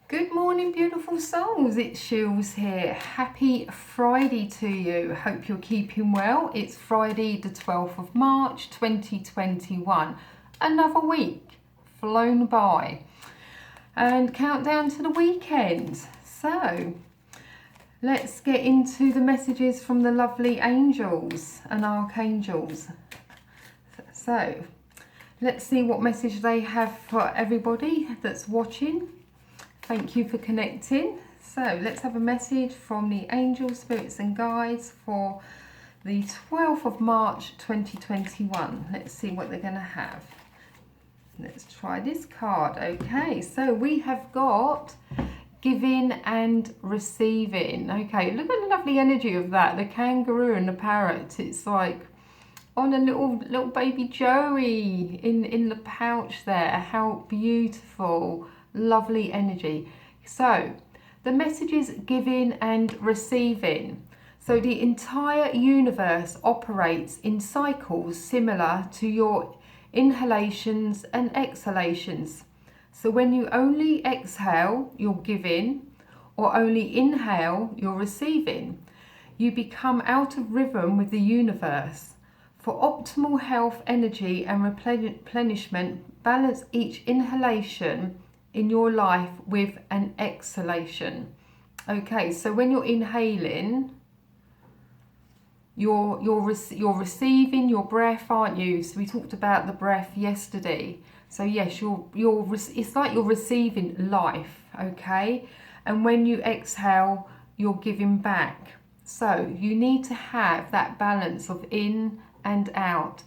Good morning, beautiful souls. It's Sheils here. Happy Friday to you. Hope you're keeping well. It's Friday the 12th of March 2021. Another week flown by and countdown to the weekend. So let's get into the messages from the lovely angels and archangels. So let's see what message they have for everybody that's watching. Thank you for connecting. So let's have a message from the angels, spirits and guides for the 12th of March 2021. Let's see what they're going to have. Let's try this card. Okay, so we have got giving and receiving. Okay, look at the lovely energy of that. The kangaroo and the parrot. It's like on a little baby Joey in the pouch there. How beautiful. Lovely energy. So the message is giving and receiving. So the entire universe operates in cycles similar to your inhalations and exhalations. So when you only exhale, you're giving, or only inhale, you're receiving. You become out of rhythm with the universe. For optimal health, energy and replenishment, balance each inhalation in your life with an exhalation. Okay, so when you're inhaling, you're receiving your breath, aren't you? So we talked about the breath yesterday. So yes, it's like you're receiving life, okay? And when you exhale, you're giving back. So you need to have that balance of in and out,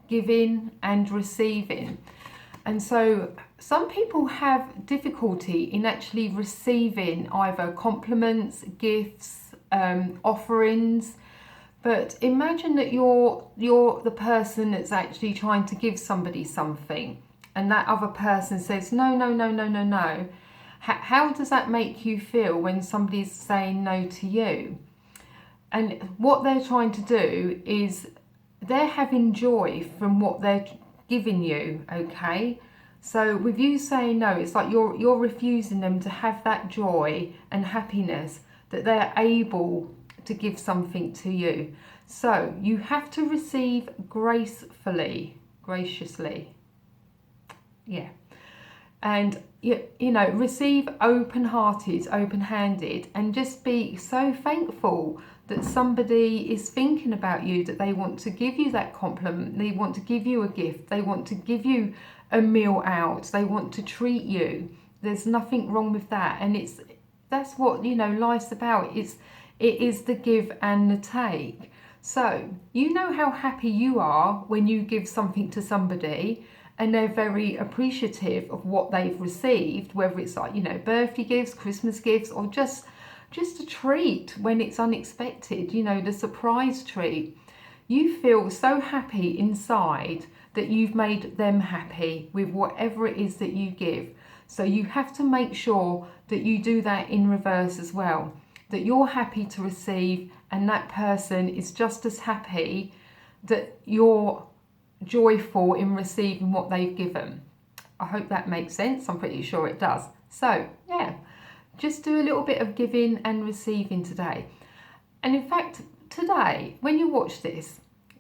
giving and receiving. And so some people have difficulty in actually receiving either compliments, gifts, offerings. But imagine that you're the person that's actually trying to give somebody something, and that other person says, no, no, no, no, no, no. How does that make you feel when somebody's saying no to you? And what they're trying to do is they're having joy from what they're giving you, okay? So with you saying no, it's like you're refusing them to have that joy and happiness that they're able to give something to you. So you have to receive graciously. Yeah. And you know, receive open-hearted, open-handed, and just be so thankful that somebody is thinking about you, that they want to give you that compliment, they want to give you a gift, they want to give you a meal out, they want to treat you. There's nothing wrong with that, and that's what, you know, life's about. It is the give and the take. So you know how happy you are when you give something to somebody and they're very appreciative of what they've received, whether it's like, you know, birthday gifts, Christmas gifts, or just a treat when it's unexpected, you know, the surprise treat. You feel so happy inside that you've made them happy with whatever it is that you give. So you have to make sure that you do that in reverse as well, that you're happy to receive and that person is just as happy that you're joyful in receiving what they've given. I hope that makes sense. I'm pretty sure it does. So yeah, just do a little bit of giving and receiving today. And in fact, today, when you watch this,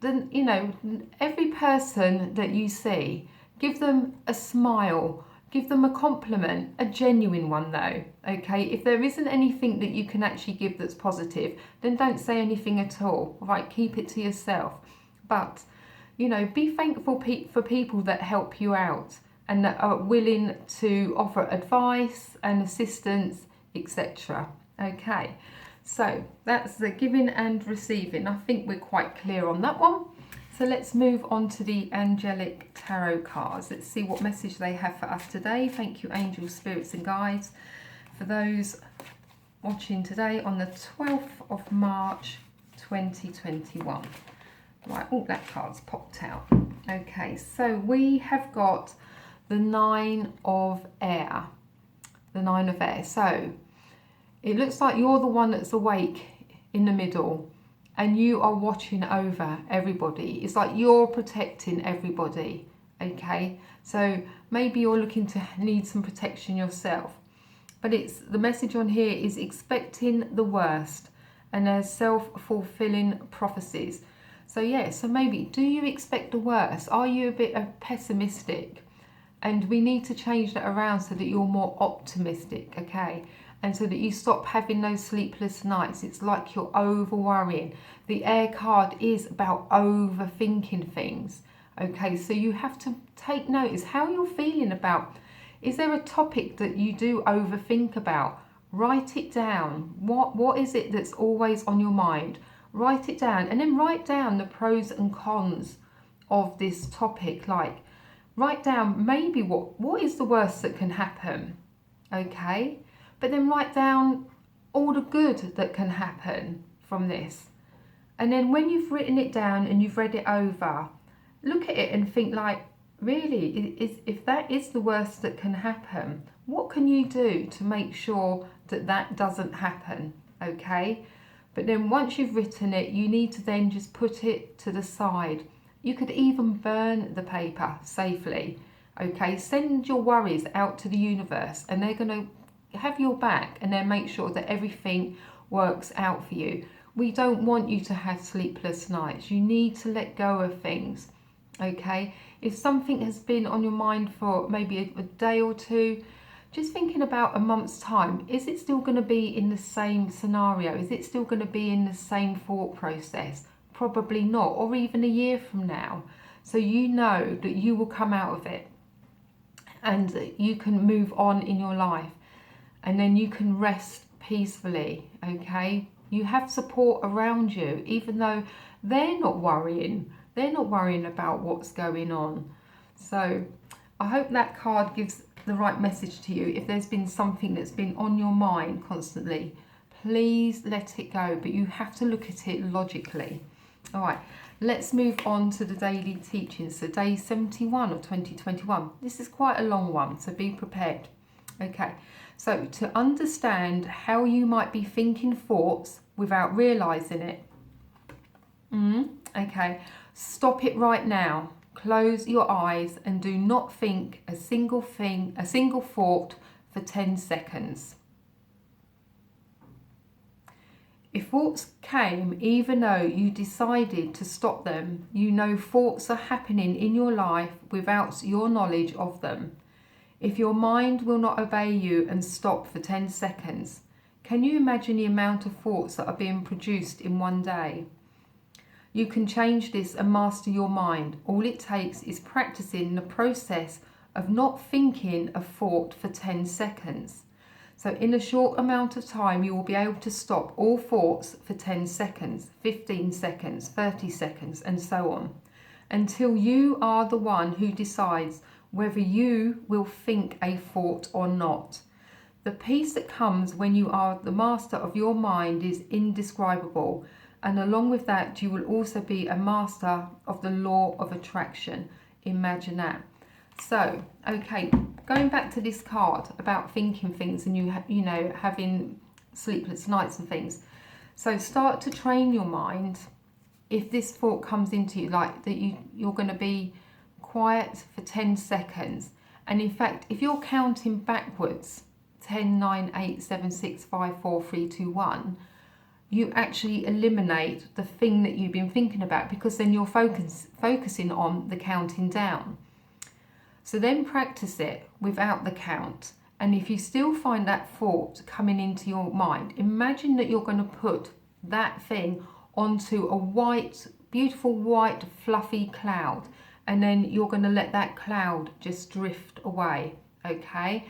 then, you know, every person that you see, give them a smile, give them a compliment, a genuine one though, okay? If there isn't anything that you can actually give that's positive, then don't say anything at all, right? Keep it to yourself. But, you know, be thankful for people that help you out and that are willing to offer advice and assistance, etc. Okay, so that's the giving and receiving. I think we're quite clear on that one. So let's move on to the Angelic Tarot cards. Let's see what message they have for us today. Thank you, angels, spirits and guides, for those watching today on the 12th of March 2021. Right, oh, that card's popped out. Okay, so we have got the Nine of Air. The Nine of Air. So it looks like you're the one that's awake in the middle and you are watching over everybody. It's like you're protecting everybody, okay? So maybe you're looking to need some protection yourself. But it's the message on here is expecting the worst, and there's self-fulfilling prophecies. So yeah, so maybe, do you expect the worst? Are you a bit pessimistic? And we need to change that around so that you're more optimistic, okay? And so that you stop having those sleepless nights. It's like you're over worrying. The air card is about overthinking things, okay? So you have to take notice how you're feeling about. Is there a topic that you do overthink about? Write it down. What is it that's always on your mind? Write it down, and then write down the pros and cons of this topic. Like, write down maybe what is the worst that can happen, okay? But then write down all the good that can happen from this. And then when you've written it down and you've read it over, look at it and think like, really, if that is the worst that can happen, what can you do to make sure that that doesn't happen, okay? But then once you've written it, you need to then just put it to the side. You could even burn the paper safely, okay? Send your worries out to the universe, and they're going to have your back, and then make sure that everything works out for you. We don't want you to have sleepless nights. You need to let go of things, okay? If something has been on your mind for maybe a day or two, just thinking about a month's time, is it still going to be in the same scenario? Is it still going to be in the same thought process? Probably not, or even a year from now. So you know that you will come out of it, and you can move on in your life, and then you can rest peacefully, okay? You have support around you, even though they're not worrying. They're not worrying about what's going on. So I hope that card gives the right message to you. If there's been something that's been on your mind constantly, please let it go, but you have to look at it logically. All right, let's move on to the daily teachings. So day 71 of 2021. This is quite a long one, so be prepared. Okay, so to understand how you might be thinking thoughts without realizing it. Okay, stop it right now. Close your eyes and do not think a single thought for 10 seconds. If thoughts came, even though you decided to stop them, you know thoughts are happening in your life without your knowledge of them. If your mind will not obey you and stop for 10 seconds, can you imagine the amount of thoughts that are being produced in one day? You can change this and master your mind. All it takes is practicing the process of not thinking a thought for 10 seconds. So in a short amount of time, you will be able to stop all thoughts for 10 seconds, 15 seconds, 30 seconds, and so on, until you are the one who decides whether you will think a thought or not. The peace that comes when you are the master of your mind is indescribable. And along with that, you will also be a master of the law of attraction. Imagine that. So, okay, going back to this card about thinking things and you know, having sleepless nights and things. So start to train your mind. If this thought comes into you, like that you're going to be quiet for 10 seconds. And in fact, if you're counting backwards, 10, 9, 8, 7, 6, 5, 4, 3, 2, 1, you actually eliminate the thing that you've been thinking about, because then you're focusing on the counting down. So then practice it without the count. And if you still find that thought coming into your mind, imagine that you're going to put that thing onto a white, beautiful white fluffy cloud, and then you're going to let that cloud just drift away, okay?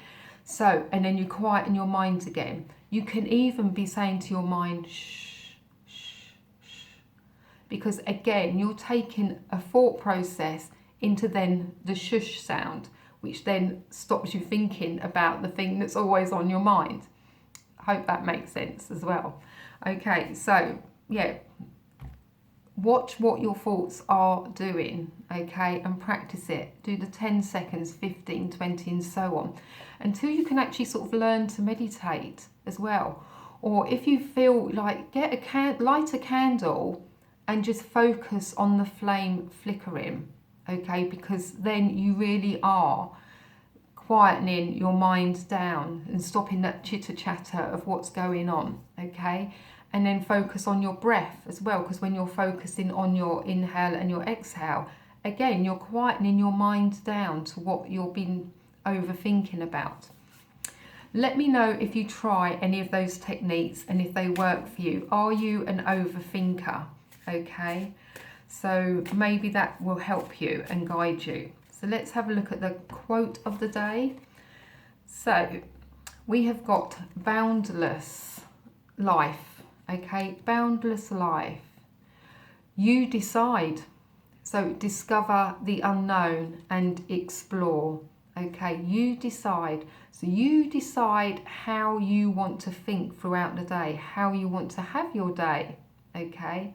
So, and then you quieten your mind again. You can even be saying to your mind, shh, shh, shh. Because again, you're taking a thought process into then the shush sound, which then stops you thinking about the thing that's always on your mind. I hope that makes sense as well. Okay, so yeah, watch what your thoughts are doing, okay, and practice it. Do the 10 seconds, 15, 20, and so on, until you can actually sort of learn to meditate as well. Or if you feel like, light a candle and just focus on the flame flickering, okay, because then you really are quietening your mind down and stopping that chitter chatter of what's going on, okay? And then focus on your breath as well, because when you're focusing on your inhale and your exhale, again, you're quietening your mind down to what you've been overthinking about. Let me know if you try any of those techniques and if they work for you. Are you an overthinker? Okay, so maybe that will help you and guide you. So let's have a look at the quote of the day. So we have got boundless life, okay, boundless life. You decide. So discover the unknown and explore. Okay, you decide. So you decide how you want to think throughout the day, how you want to have your day. Okay,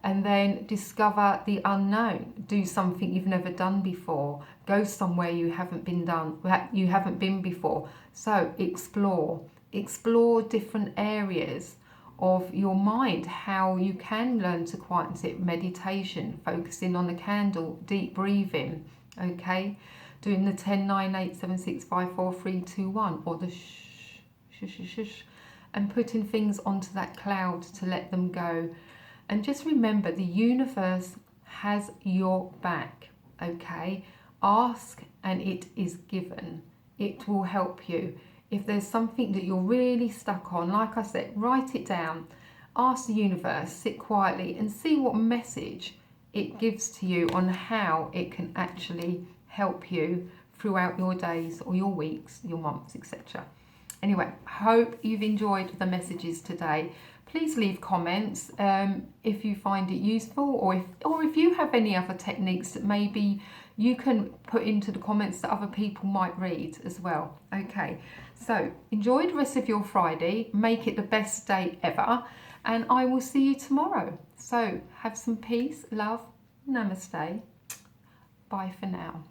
and then discover the unknown. Do something you've never done before. Go somewhere you haven't been before. So explore different areas of your mind, how you can learn to quieten it. Meditation, focusing on the candle, deep breathing, okay, doing the 10, 9, 8, 7, 6, 5, 4, 3, 2, 1, or the shh, and putting things onto that cloud to let them go. And just remember, the universe has your back, okay? Ask and it is given. It will help you. If there's something that you're really stuck on, like I said, write it down. Ask the universe, sit quietly and see what message it gives to you on how it can actually help you throughout your days or your weeks, your months, etc. Anyway, hope you've enjoyed the messages today. Please leave comments if you find it useful, or if you have any other techniques that maybe you can put into the comments that other people might read as well. Okay, so enjoy the rest of your Friday, make it the best day ever, and I will see you tomorrow. So have some peace, love, namaste, bye for now.